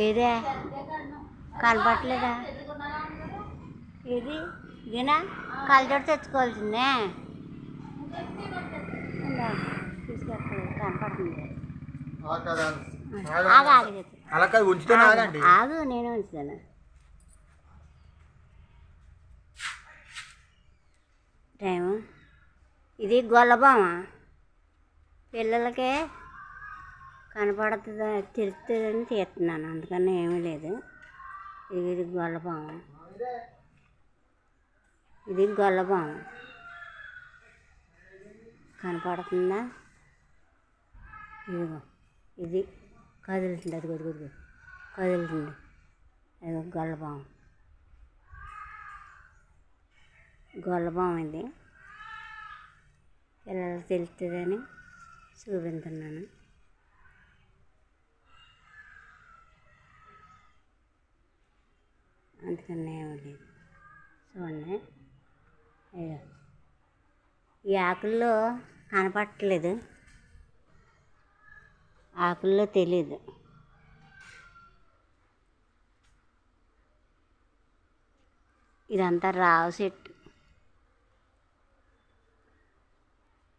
ఏదే కనపట్లేదా? ఏది ఇదేనా? కళ్ళజోడు తెచ్చుకోవాల్సిందే. తీసుకెళ్ళలేదు, కనపడుతుంది. ఆగు, నేను ఉంచుతాను. టైము ఇది గొల్లబామ. పిల్లలకే కనపడుతుందా తెలుస్తుందని తీస్తున్నాను, అందుకని ఏమీ లేదు. ఇది గొల్లబామ, ఇది గొల్లబామ. కనపడుతుందా? ఇదిగో ఇది కదులుతుంది, అది కొద్ది కదులుతుంది. అది గొల్లబామ, గొల్లబామ ఇది. పిల్లలకు తెలుస్తుందని చూపించున్నాను. అందుకని ఏమీ లేదు. చూడండి, అయ్యో ఈ ఆకుల్లో కనపట్టలేదు, ఆకుల్లో తెలీదు. ఇదంతా రావి చెట్టు.